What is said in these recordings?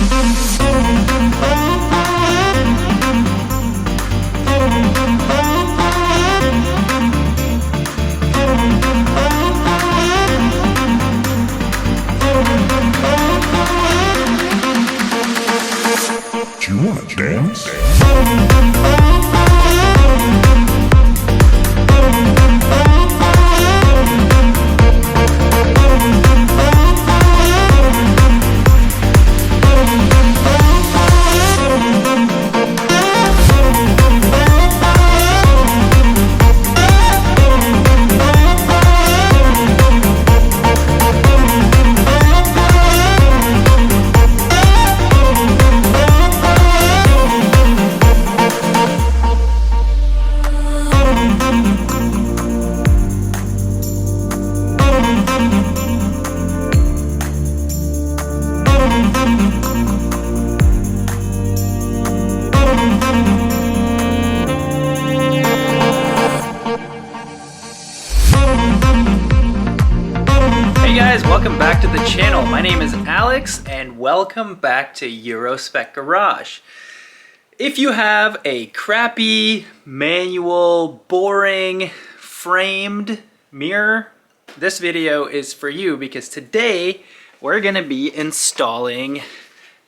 Do you wanna dance? Welcome back to the channel. My name is Alex and welcome back to Eurospec Garage. If you have a crappy, manual, boring, framed mirror, this video is for you because today we're going to be installing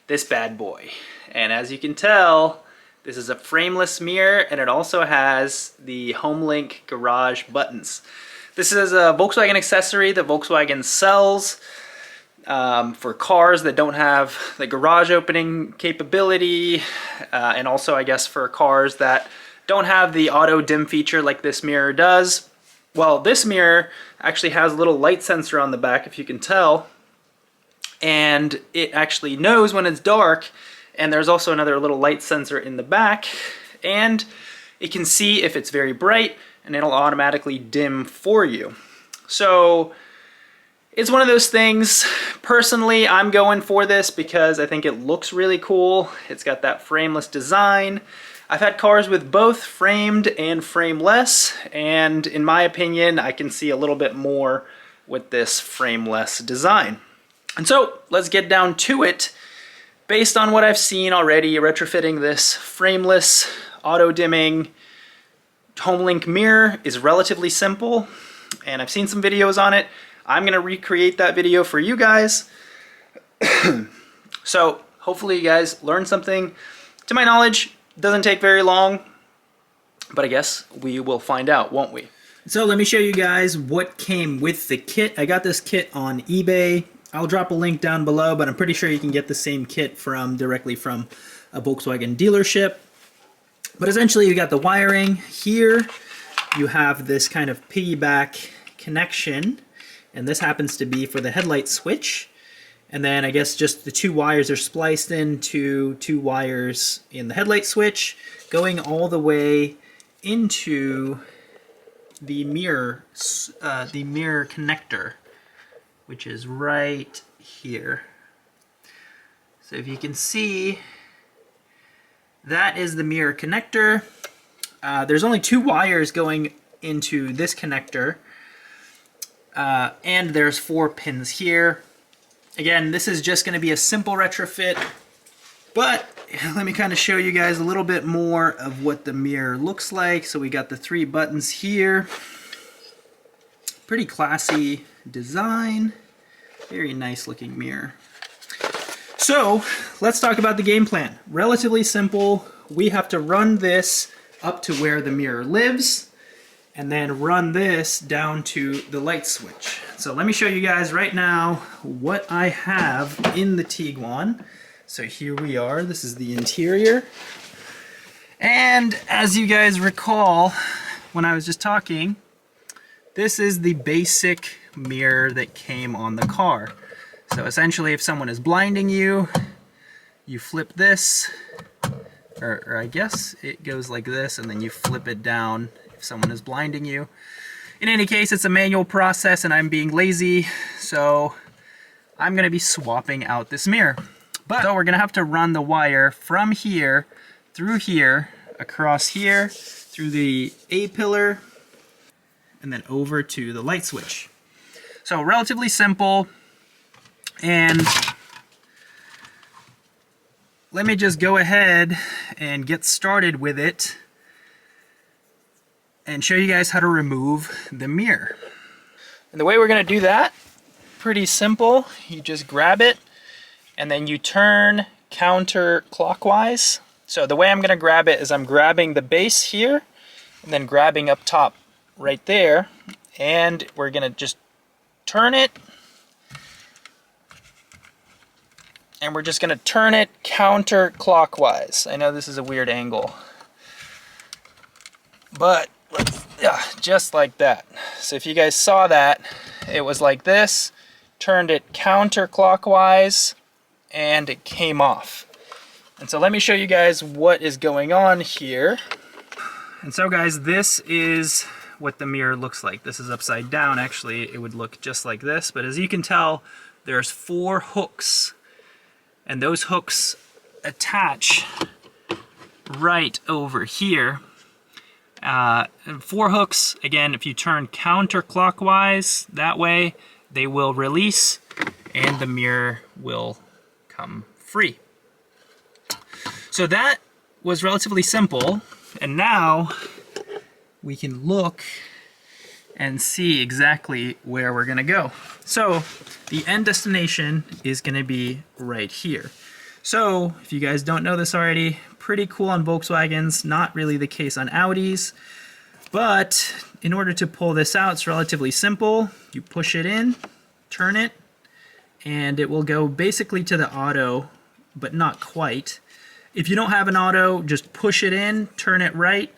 this bad boy. And as you can tell, this is a frameless mirror and it also has the HomeLink garage buttons. This is a Volkswagen accessory that Volkswagen sells for cars that don't have the garage opening capability, and also I guess for cars that don't have the auto dim feature like this mirror does. Well, this mirror actually has a little light sensor on the back, if you can tell, and it actually knows when it's dark, and there's also another little light sensor in the back, and it can see if it's very bright, and it'll automatically dim for you. So it's one of those things. Personally, I'm going for this because I think it looks really cool. It's got that frameless design. I've had cars with both framed and frameless, and in my opinion, I can see a little bit more with this frameless design. And so let's get down to it. Based on what I've seen already, retrofitting this frameless, auto-dimming HomeLink mirror is relatively simple, and I've seen some videos on it. I'm going to recreate that video for you guys. So hopefully you guys learned something. To my knowledge, it doesn't take very long, but I guess we will find out, won't we? So let me show you guys what came with the kit. I got this kit on eBay. I'll drop a link down below, but I'm pretty sure you can get the same kit directly from a Volkswagen dealership. But essentially you got the wiring here, you have this kind of piggyback connection, and this happens to be for the headlight switch, and then I guess just the two wires are spliced into two wires in the headlight switch, going all the way into the mirror connector, which is right here. So if you can see, that is the mirror connector. There's only two wires going into this connector, and there's 4 pins here. Again, this is just going to be a simple retrofit, but let me kind of show you guys a little bit more of what the mirror looks like. So we got the 3 buttons here. Pretty classy design. Very nice looking mirror. So let's talk about the game plan. Relatively simple. We have to run this up to where the mirror lives and then run this down to the light switch. So let me show you guys right now what I have in the Tiguan. So here we are. This is the interior. And as you guys recall, when I was just talking, this is the basic mirror that came on the car. So essentially, if someone is blinding you, you flip this, or I guess it goes like this, and then you flip it down if someone is blinding you. In any case, it's a manual process, and I'm being lazy, so I'm going to be swapping out this mirror. So we're going to have to run the wire from here, through here, across here, through the A-pillar, and then over to the light switch. So relatively simple. And let me just go ahead and get started with it and show you guys how to remove the mirror. And the way we're going to do that, pretty simple. You just grab it and then you turn counterclockwise. So the way I'm going to grab it is I'm grabbing the base here and then grabbing up top right there, and we're going to just turn it, and we're just going to turn it counterclockwise. I know this is a weird angle, but just like that. So if you guys saw that, it was like this, turned it counterclockwise, and it came off. And so let me show you guys what is going on here. And so guys, this is what the mirror looks like. This is upside down. Actually, it would look just like this, but as you can tell, there's 4 hooks, and those hooks attach right over here. 4 hooks, again, if you turn counterclockwise, that way they will release and the mirror will come free. So that was relatively simple, and now we can look and see exactly where we're gonna go. So the end destination is gonna be right here. So if you guys don't know this already, pretty cool on Volkswagens, not really the case on Audis, but in order to pull this out, it's relatively simple. You push it in, turn it, and it will go basically to the auto, but not quite. If you don't have an auto, just push it in, turn it right,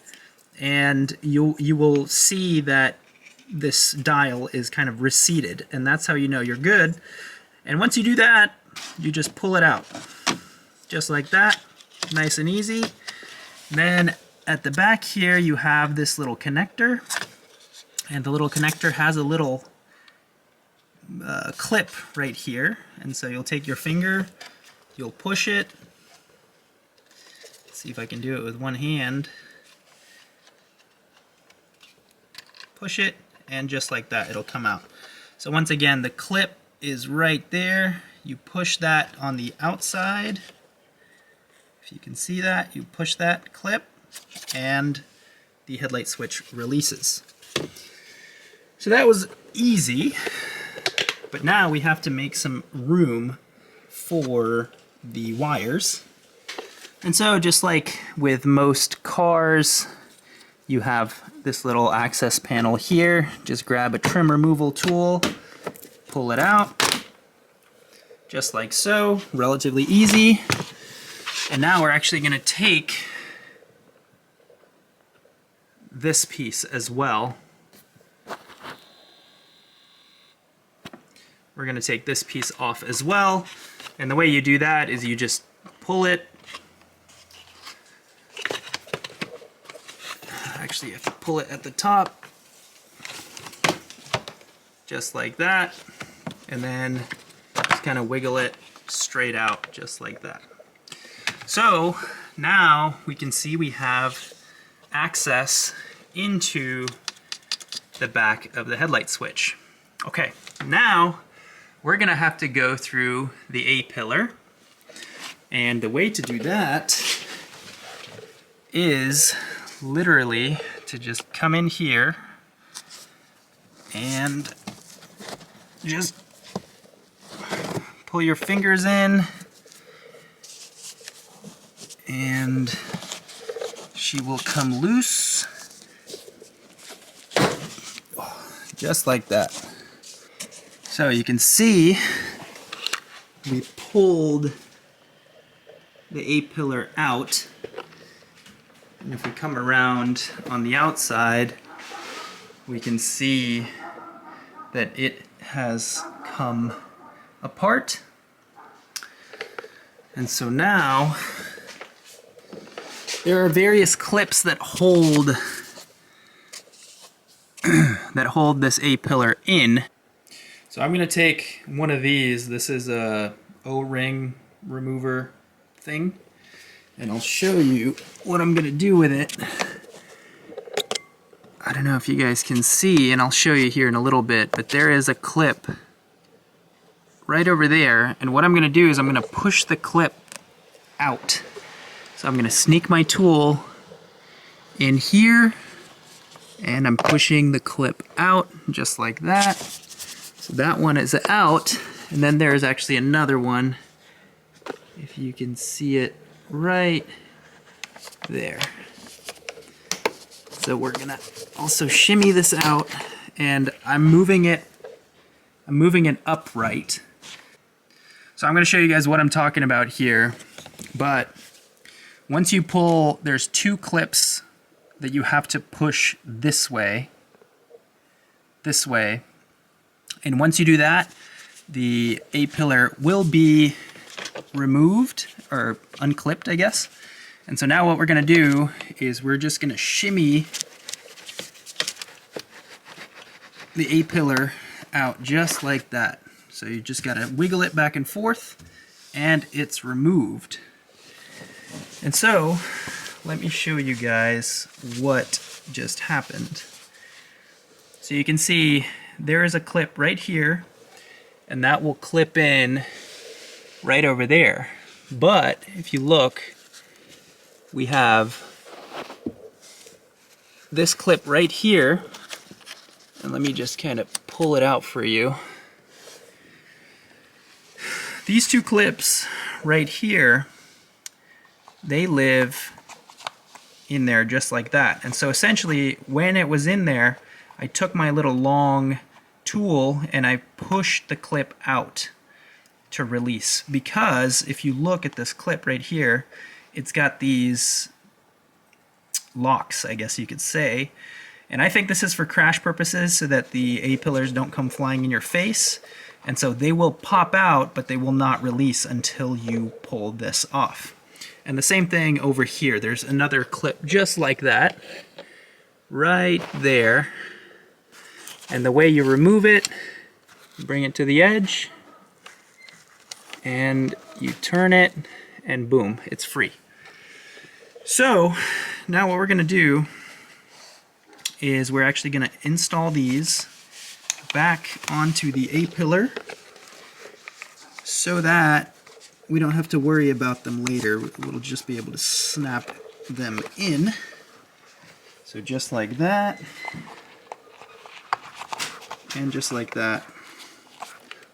and you will see that this dial is kind of receded, and that's how you know you're good. And once you do that, you just pull it out, just like that, nice and easy. Then at the back here, you have this little connector, and the little connector has a little clip right here, and so you'll take your finger, you'll push it. See if I can do it with one hand. Push it, and just like that, it'll come out. So once again, the clip is right there. You push that on the outside. If you can see that, you push that clip, and the headlight switch releases. So that was easy, but now we have to make some room for the wires. And so just like with most cars, you have this little access panel here. Just grab a trim removal tool, pull it out, just like so, relatively easy. And now we're actually going to take this piece as well. We're going to take this piece off as well. And the way you do that is you just pull it. Actually, you have to pull it at the top, just like that, and then just kind of wiggle it straight out, just like that. So now we can see we have access into the back of the headlight switch. Okay, now we're gonna have to go through the A-pillar, and the way to do that is literally to just come in here and just pull your fingers in, and she will come loose, just like that. So you can see we pulled the A-pillar out. And if we come around on the outside, we can see that it has come apart. And so now there are various clips that hold this A-pillar in. So I'm going to take one of these. This is a O-ring remover thing. And I'll show you what I'm going to do with it. I don't know if you guys can see, and I'll show you here in a little bit, but there is a clip right over there. And what I'm going to do is I'm going to push the clip out. So I'm gonna sneak my tool in here, and I'm pushing the clip out just like that. So that one is out, and then there's actually another one, if you can see it right there. So we're gonna also shimmy this out, and I'm moving it upright. So I'm gonna show you guys what I'm talking about here, but once you pull, there's two clips that you have to push this way, and once you do that, the A-pillar will be removed, or unclipped, I guess. And so now what we're gonna do is we're just gonna shimmy the A-pillar out just like that. So you just gotta wiggle it back and forth, and it's removed. And so, let me show you guys what just happened. So you can see there is a clip right here, and that will clip in right over there. But if you look, we have this clip right here, and let me just kind of pull it out for you. These two clips right here, they live in there just like that. And so essentially, when it was in there, I took my little long tool and I pushed the clip out to release. Because if you look at this clip right here, it's got these locks, I guess you could say. And I think this is for crash purposes, so that the A-pillars don't come flying in your face. And so they will pop out, but they will not release until you pull this off. And the same thing over here. There's another clip just like that, right there. And the way you remove it, bring it to the edge, and you turn it, and boom, it's free. So now what we're gonna do is we're actually gonna install these back onto the A-pillar so that we don't have to worry about them later. We'll just be able to snap them in. So just like that, and just like that.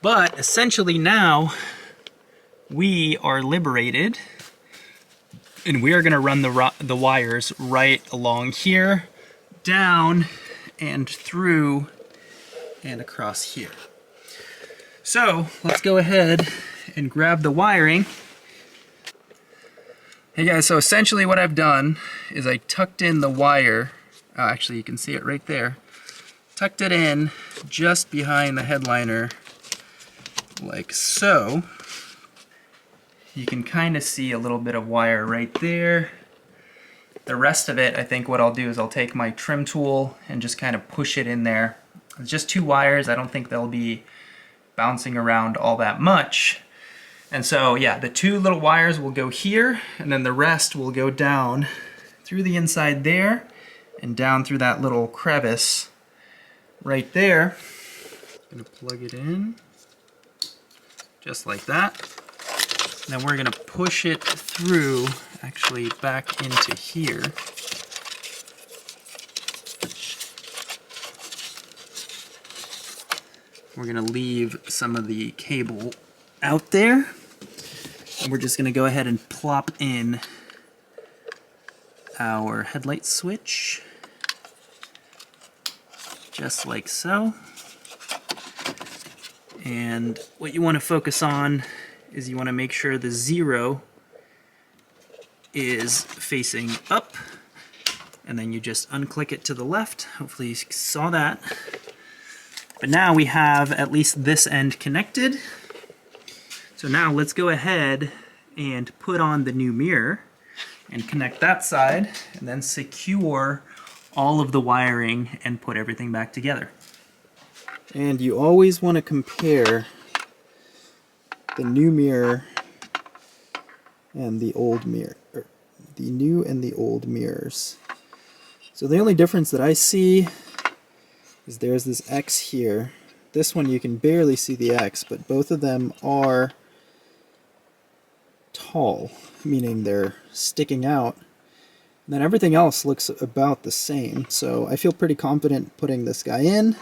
But essentially now we are liberated, and we are going to run the wires right along here, down and through and across here. So let's go ahead and grab the wiring. Hey guys, so essentially what I've done is I tucked in the wire, actually you can see it right there, tucked it in just behind the headliner like so. You can kind of see a little bit of wire right there. The rest of it, I think what I'll do is I'll take my trim tool and just kind of push it in there. It's just two wires. I don't think they'll be bouncing around all that much. And so yeah, the two little wires will go here, and then the rest will go down through the inside there and down through that little crevice right there. I'm gonna plug it in just like that. Then we're gonna push it through, actually back into here. We're gonna leave some of the cable out there, and we're just gonna go ahead and plop in our headlight switch, just like so. And what you want to focus on is you want to make sure the 0 is facing up, and then you just unclick it to the left. Hopefully you saw that. But now we have at least this end connected. So now let's go ahead and put on the new mirror and connect that side, and then secure all of the wiring and put everything back together. And you always want to compare the new mirror and the old mirror, or the new and the old mirrors. So the only difference that I see is there's this X here. This one you can barely see the X, but both of them are tall, meaning they're sticking out. And then everything else looks about the same, so I feel pretty confident putting this guy in.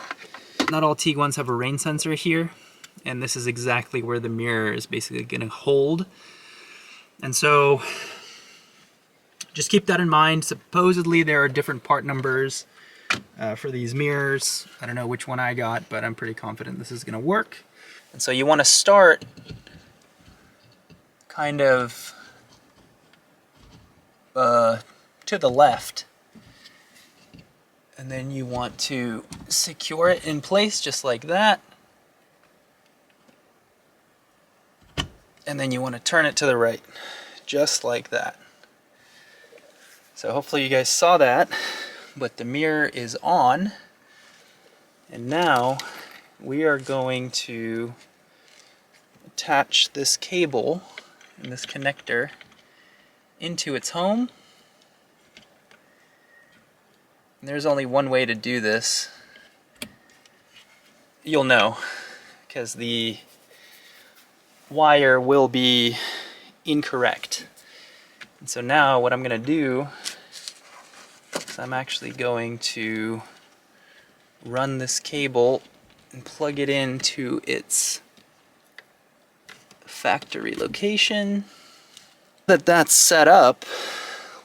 Not all Tiguan's have a rain sensor here, and this is exactly where the mirror is basically going to hold. And so just keep that in mind. Supposedly there are different part numbers for these mirrors. I don't know which one I got, but I'm pretty confident this is going to work. And so you want to start kind of to the left. And then you want to secure it in place just like that. And then you want to turn it to the right, just like that. So hopefully you guys saw that, but the mirror is on. And now we are going to attach this cable and this connector into its home. And there's only one way to do this. You'll know, because the wire will be incorrect. And so now what I'm going to do is I'm actually going to run this cable and plug it into its factory location. That's set up,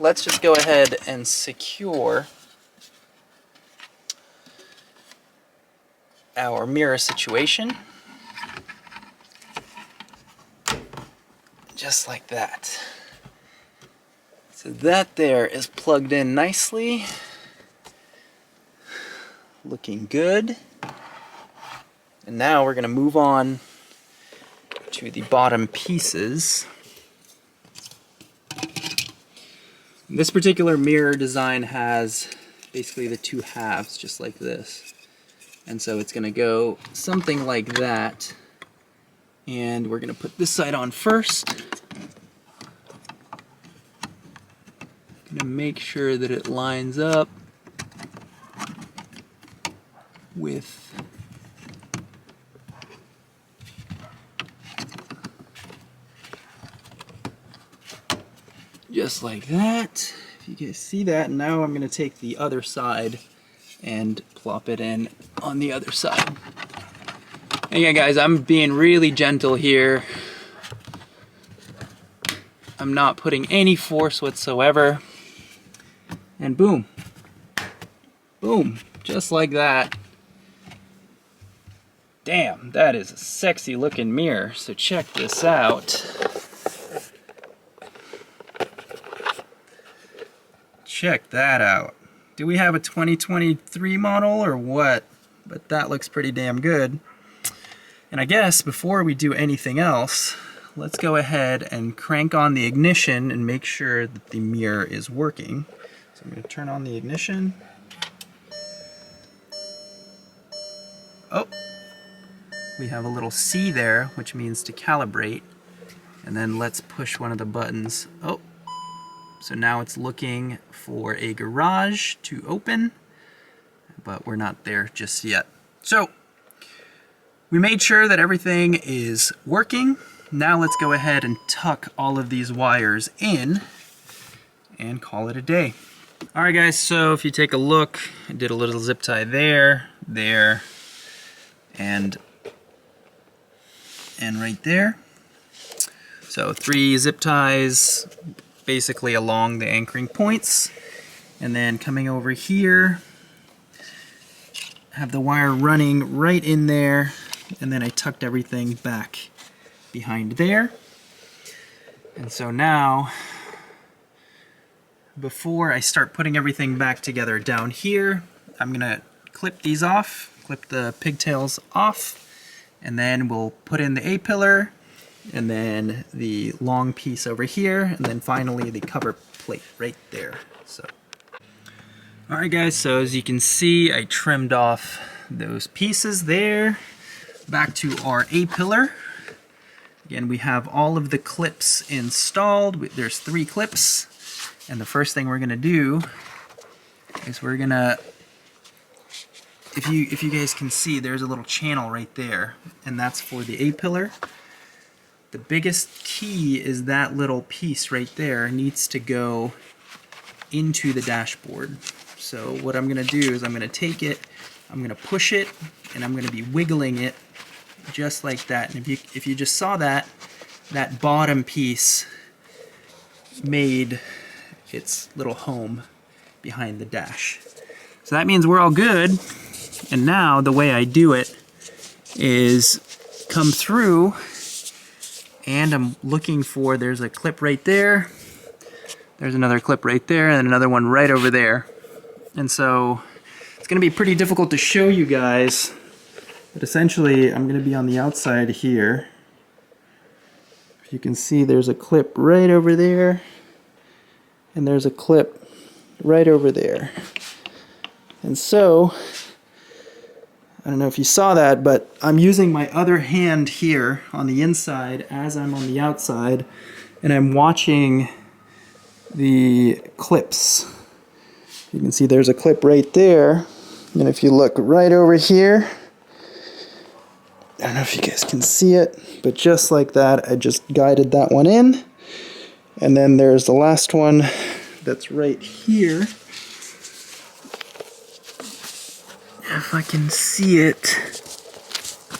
let's just go ahead and secure our mirror situation. Just like that. So that there is plugged in nicely. Looking good. And now we're going to move on to the bottom pieces. This particular mirror design has basically the two halves, just like this. And so it's going to go something like that. And we're going to put this side on first. Going to make sure that it lines up with just like that. If you guys see that, now I'm going to take the other side and plop it in on the other side. Again, guys, I'm being really gentle here. I'm not putting any force whatsoever. And boom. Boom. Just like that. Damn, that is a sexy looking mirror. So check this out. Check that out. Do we have a 2023 model or what? But that looks pretty damn good. And I guess before we do anything else, let's go ahead and crank on the ignition and make sure that the mirror is working. So I'm going to turn on the ignition. Oh, we have a little C there, which means to calibrate. And then let's push one of the buttons. Oh, so now it's looking for a garage to open, but we're not there just yet. So we made sure that everything is working. Now let's go ahead and tuck all of these wires in and call it a day. All right, guys, so if you take a look, I did a little zip tie there, and right there. So 3 zip ties basically along the anchoring points. And then coming over here, have the wire running right in there, and then I tucked everything back behind there. And so now, before I start putting everything back together down here, I'm gonna clip these off, clip the pigtails off, and then we'll put in the A-pillar, and then the long piece over here, and then finally the cover plate right there. So, all right, guys, so as you can see, I trimmed off those pieces there. Back to our A-pillar. Again, we have all of the clips installed. There's 3 clips. And the first thing we're gonna do is we're gonna, if you guys can see, there's a little channel right there, and that's for the A-pillar. the biggest key is that little piece right there needs to go into the dashboard. So what I'm going to do is I'm going to take it, I'm going to push it, and I'm going to be wiggling it just like that. And if you just saw that bottom piece made its little home behind the dash. So that means we're all good. And now the way I do it is come through, and I'm looking for, there's a clip right there, there's another clip right there, and another one right over there. And so it's going to be pretty difficult to show you guys, but essentially I'm going to be on the outside here. If you can see, there's a clip right over there, and there's a clip right over there. And so, I don't know if you saw that, but I'm using my other hand here on the inside as I'm on the outside, and I'm watching the clips. You can see there's a clip right there, and if you look right over here, I don't know if you guys can see it, but just like that, I just guided that one in. And then there's the last one that's right here. If I can see it.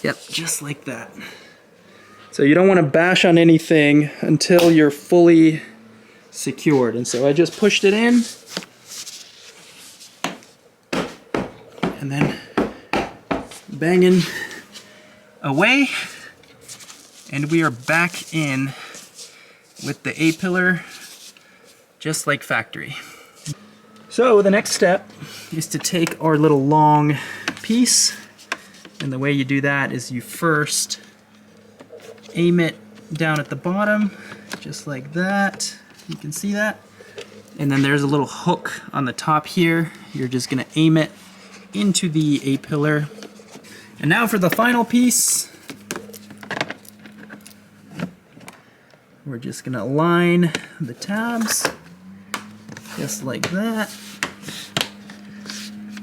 Yep, just like that. So you don't want to bash on anything until you're fully secured. And so I just pushed it in. And then banging away. And we are back in with the A-pillar, just like factory. So the next step is to take our little long piece, and the way you do that is you first aim it down at the bottom, just like that. You can see that. And then there's a little hook on the top here. You're just gonna aim it into the A-pillar. And now for the final piece, we're just gonna align the tabs, just like that.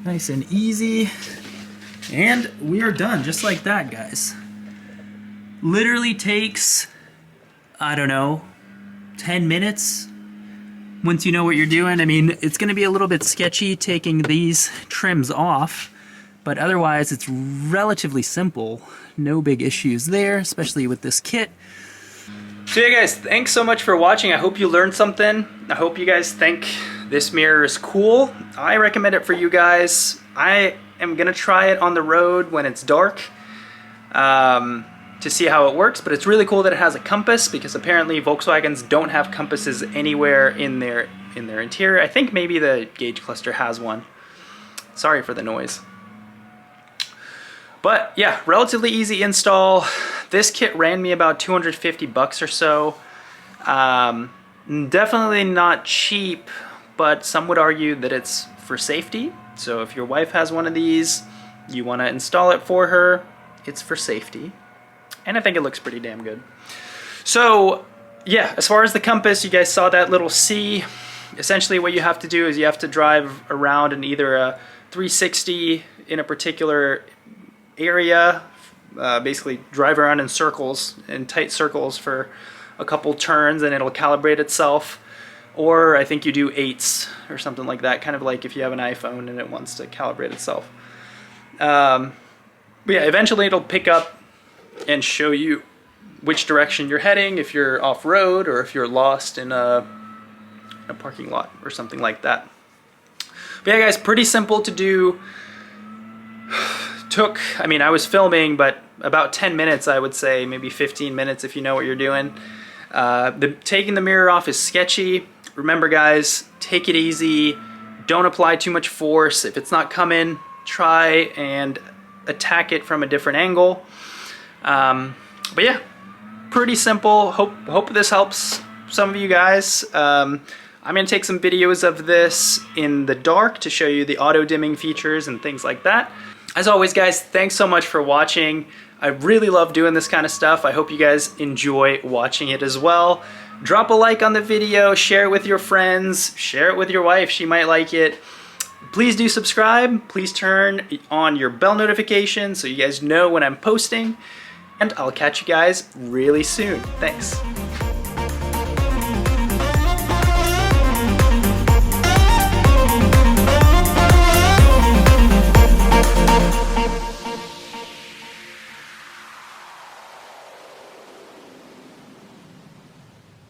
Nice and easy. And we are done, just like that, guys. Literally takes, I don't know, 10 minutes once you know what you're doing. I mean, it's gonna be a little bit sketchy taking these trims off, but otherwise it's relatively simple. No big issues there, especially with this kit. So yeah guys, thanks so much for watching. I hope you learned something. I hope you guys think this mirror is cool. I recommend it for you guys. I am gonna try it on the road when it's dark to see how it works, but it's really cool that it has a compass, because apparently Volkswagens don't have compasses anywhere in their interior. I think maybe the gauge cluster has one. Sorry for the noise. But yeah, relatively easy install. This kit ran me about 250 bucks or so. Definitely not cheap, but some would argue that it's for safety. So if your wife has one of these, you want to install it for her, it's for safety. And I think it looks pretty damn good. So yeah, as far as the compass, you guys saw that little C. Essentially what you have to do is you have to drive around in either a 360 in a particular area, basically drive around in circles, in tight circles for a couple turns, and it'll calibrate itself. Or I think you do 8s or something like that, kind of like if you have an iPhone and it wants to calibrate itself. But yeah, eventually it'll pick up and show you which direction you're heading, if you're off-road or if you're lost in a parking lot or something like that. But yeah guys, pretty simple to do. I mean, I was filming, but about 10 minutes, I would say, maybe 15 minutes if you know what you're doing. Taking the mirror off is sketchy. Remember guys, take it easy. Don't apply too much force. If it's not coming, try and attack it from a different angle. But yeah, pretty simple. Hope this helps some of you guys. I'm gonna take some videos of this in the dark to show you the auto dimming features and things like that. As always guys, thanks so much for watching. I really love doing this kind of stuff. I hope you guys enjoy watching it as well. Drop a like on the video, share it with your friends, share it with your wife, she might like it. Please do subscribe. Please turn on your bell notification so you guys know when I'm posting. and I'll catch you guys really soon. Thanks.